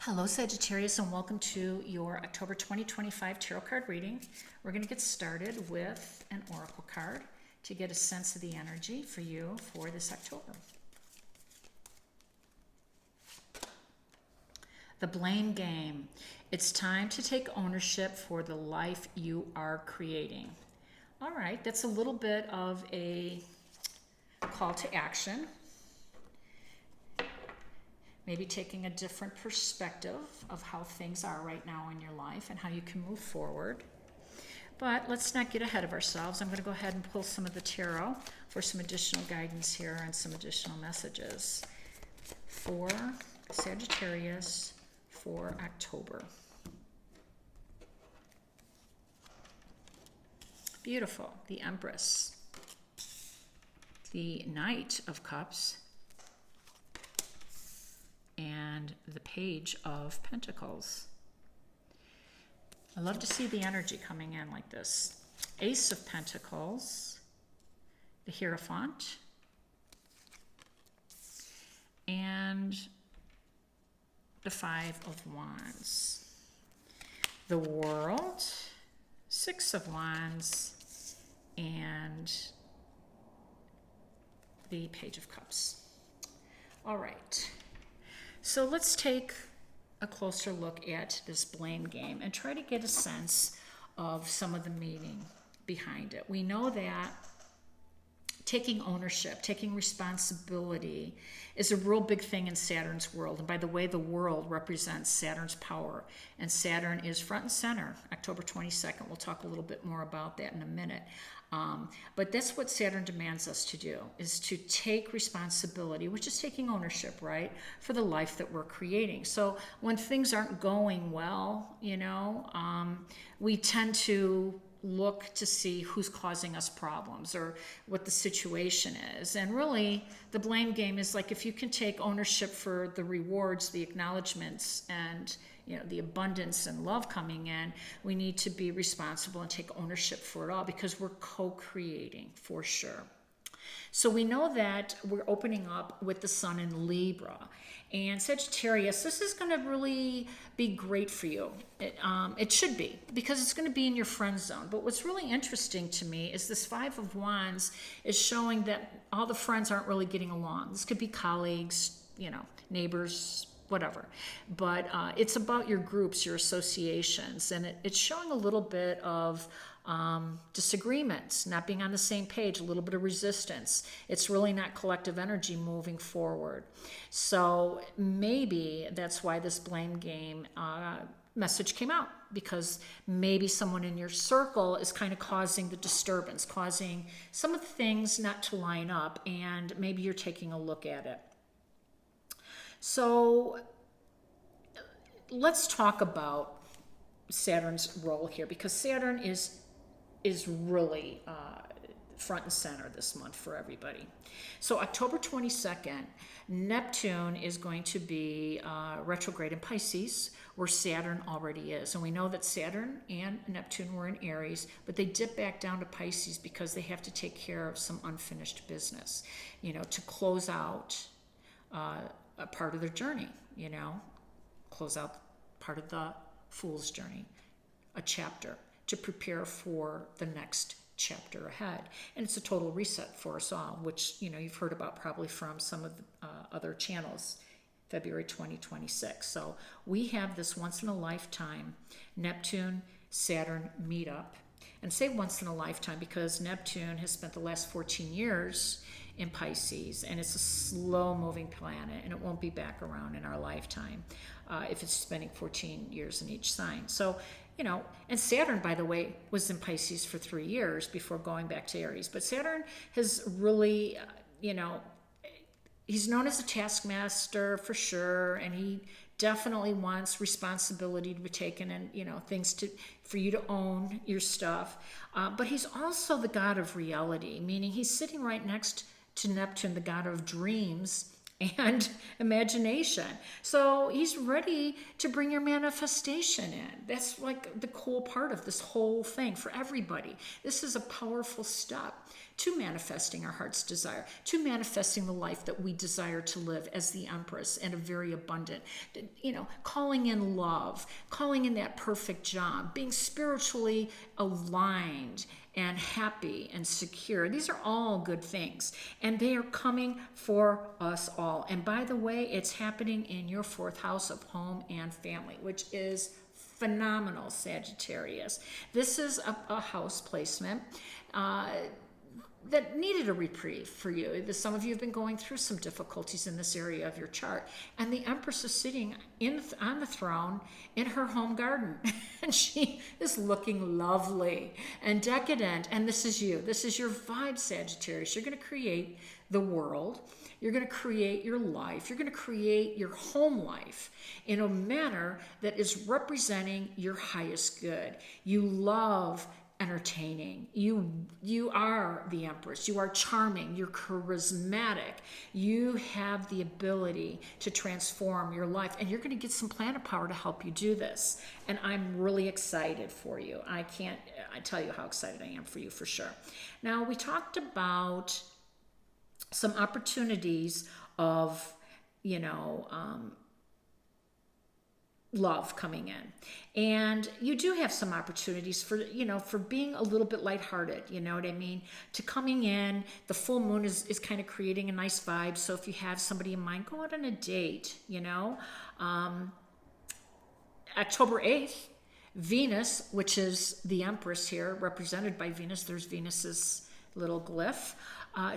Hello Sagittarius, and welcome to your October 2025 tarot card reading. We're going to get started with an oracle card to get a sense of the energy for you for this October. The blame game. It's time to take ownership for the life you are creating. All right, that's a little bit of a call to action. Maybe taking a different perspective of how things are right now in your life and how you can move forward. But let's not get ahead of ourselves. I'm going to go ahead and pull some of the tarot for some additional guidance here and some additional messages for Sagittarius for October. Beautiful. The Empress. The Knight of Cups. And the Page of Pentacles. I love to see the energy coming in like this. Ace of Pentacles, the Hierophant, and the Five of Wands. The World, Six of Wands, and the Page of Cups. All right. So let's take a closer look at this blame game and try to get a sense of some of the meaning behind it. We know that taking ownership, taking responsibility is a real big thing in Saturn's world. And by the way, the world represents Saturn's power. And Saturn is front and center, October 22nd. We'll talk a little bit more about that in a minute. But that's what Saturn demands us to do, is to take responsibility, which is taking ownership, right, for the life that we're creating. So when things aren't going well, we tend to look to see who's causing us problems or what the situation is. And really, the blame game is like, if you can take ownership for the rewards, the acknowledgments, and the abundance and love coming in, we need to be responsible and take ownership for it all, because we're co-creating for sure. So we know that we're opening up with the Sun in Libra. And Sagittarius, this is going to really be great for you. It should be, because it's going to be in your friend zone. But what's really interesting to me is this Five of Wands is showing that all the friends aren't really getting along. This could be colleagues, neighbors, whatever. But it's about your groups, your associations. And it's showing a little bit of disagreements, not being on the same page, a little bit of resistance. It's really not collective energy moving forward. So maybe that's why this blame game message came out, because maybe someone in your circle is kind of causing the disturbance, causing some of the things not to line up, and maybe you're taking a look at it. So let's talk about Saturn's role here, because Saturn is really front and center this month for everybody. So October 22nd, Neptune is going to be retrograde in Pisces, where Saturn already is. And we know that Saturn and Neptune were in Aries, but they dip back down to Pisces because they have to take care of some unfinished business, to close out a part of their journey, close out part of the Fool's journey, a chapter, to prepare for the next chapter ahead. And it's a total reset for us all, which you've heard about probably from some of the other channels, February 2026. So we have this once in a lifetime Neptune Saturn meetup. And say once in a lifetime because Neptune has spent the last 14 years in Pisces, and it's a slow moving planet, and it won't be back around in our lifetime if it's spending 14 years in each sign. So, and Saturn, by the way, was in Pisces for 3 years before going back to Aries. But Saturn has really, he's known as a taskmaster for sure, and he definitely wants responsibility to be taken, and things for you to own your stuff. But he's also the god of reality, meaning he's sitting right next to Neptune, the god of dreams and imagination. So he's ready to bring your manifestation in. That's like the cool part of this whole thing for everybody. This is a powerful step to manifesting our heart's desire, to manifesting the life that we desire to live as the Empress, and a very abundant, calling in love, calling in that perfect job, being spiritually aligned and happy and secure. These are all good things, and they are coming for us all. And by the way, it's happening in your 4th house of home and family, which is phenomenal, Sagittarius. This is a house placement that needed a reprieve for you. Some of you have been going through some difficulties in this area of your chart, and the Empress is sitting on the throne in her home garden, and she is looking lovely and decadent. And this is you. This is your vibe, Sagittarius. You're going to create the world. You're going to create your life. You're going to create your home life in a manner that is representing your highest good. You love entertaining. You are the Empress. You are charming. You're charismatic. You have the ability to transform your life, and you're going to get some planet power to help you do this. And I'm really excited for you. I tell you how excited I am for you, for sure. Now, we talked about some opportunities of, love coming in, and you do have some opportunities for being a little bit lighthearted, you know what I mean, to coming in. The full moon is kind of creating a nice vibe. So if you have somebody in mind, go out on a date. October 8th, Venus, which is the Empress here, represented by Venus, there's Venus's little glyph,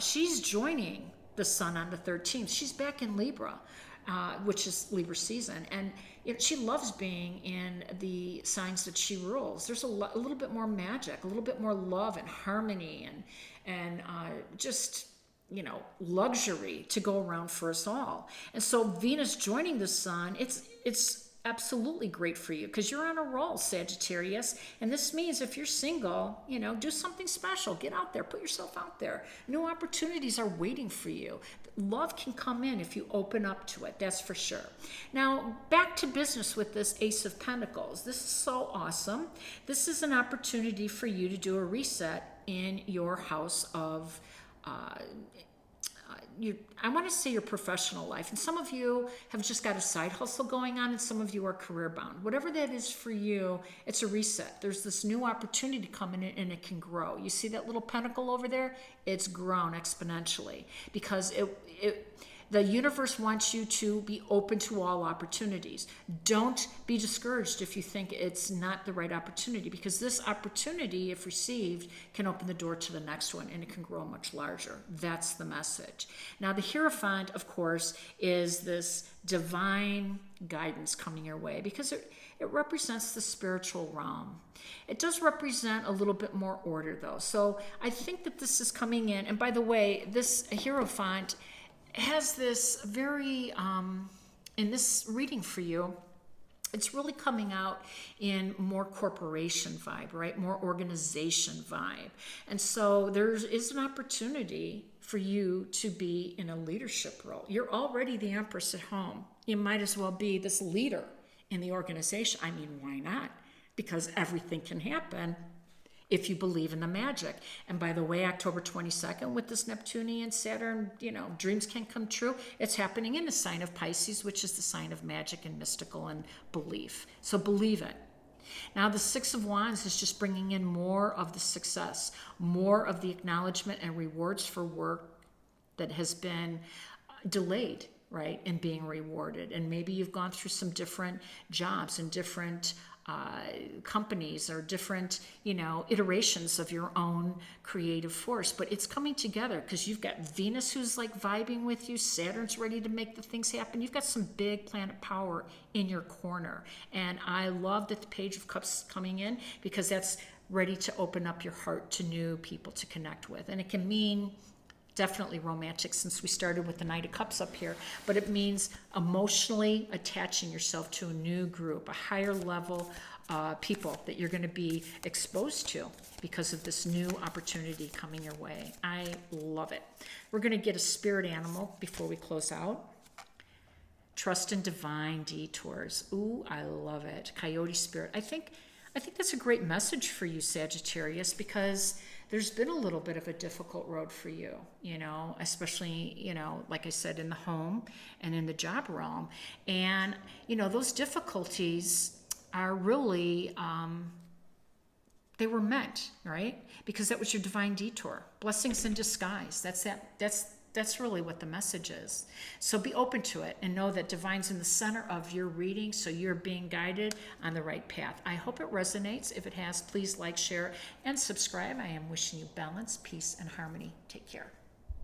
she's joining the Sun on the 13th. She's back in Libra, which is Libra season, and she loves being in the signs that she rules. There's a little bit more magic, a little bit more love and harmony, and just luxury to go around for us all. And so Venus joining the Sun, it's absolutely great for you because you're on a roll, Sagittarius. And this means if you're single, do something special. Get out there, put yourself out there. New opportunities are waiting for you. Love can come in if you open up to it, that's for sure. Now, back to business with this Ace of Pentacles. This is so awesome. This is an opportunity for you to do a reset in your house of I want to say your professional life. And some of you have just got a side hustle going on, and some of you are career bound. Whatever that is for you, it's a reset. There's this new opportunity coming in, and it can grow. You see that little pentacle over there? It's grown exponentially because the universe wants you to be open to all opportunities. Don't be discouraged if you think it's not the right opportunity, because this opportunity, if received, can open the door to the next one, and it can grow much larger. That's the message. Now, the Hierophant, of course, is this divine guidance coming your way because it represents the spiritual realm. It does represent a little bit more order, though. So I think that this is coming in. And by the way, this Hierophant has this very, in this reading for you, it's really coming out in more corporation vibe, right? More organization vibe. And so there is an opportunity for you to be in a leadership role. You're already the Empress at home. You might as well be this leader in the organization. I mean, why not? Because everything can happen if you believe in the magic. And by the way, October 22nd with this Neptunian Saturn, dreams can come true. It's happening in the sign of Pisces, which is the sign of magic and mystical and belief. So believe it. Now, the Six of Wands is just bringing in more of the success, more of the acknowledgement and rewards for work that has been delayed, right, and being rewarded. And maybe you've gone through some different jobs and different companies or different, iterations of your own creative force, but it's coming together because you've got Venus who's like vibing with you, Saturn's ready to make the things happen. You've got some big planet power in your corner, and I love that the Page of Cups coming in because that's ready to open up your heart to new people to connect with. And it can mean definitely romantic, since we started with the Knight of Cups up here, but it means emotionally attaching yourself to a new group, a higher level people that you're going to be exposed to because of this new opportunity coming your way. I love it. We're going to get a spirit animal before we close out. Trust in divine detours. Ooh, I love it. Coyote spirit. I think that's a great message for you, Sagittarius, because there's been a little bit of a difficult road for you, especially, like I said, in the home and in the job realm. And, those difficulties are really, they were meant, right? Because that was your divine detour. Blessings in disguise. That's really what the message is. So be open to it and know that divine's in the center of your reading, so you're being guided on the right path. I hope it resonates. If it has, please like, share, and subscribe. I am wishing you balance, peace, and harmony. Take care.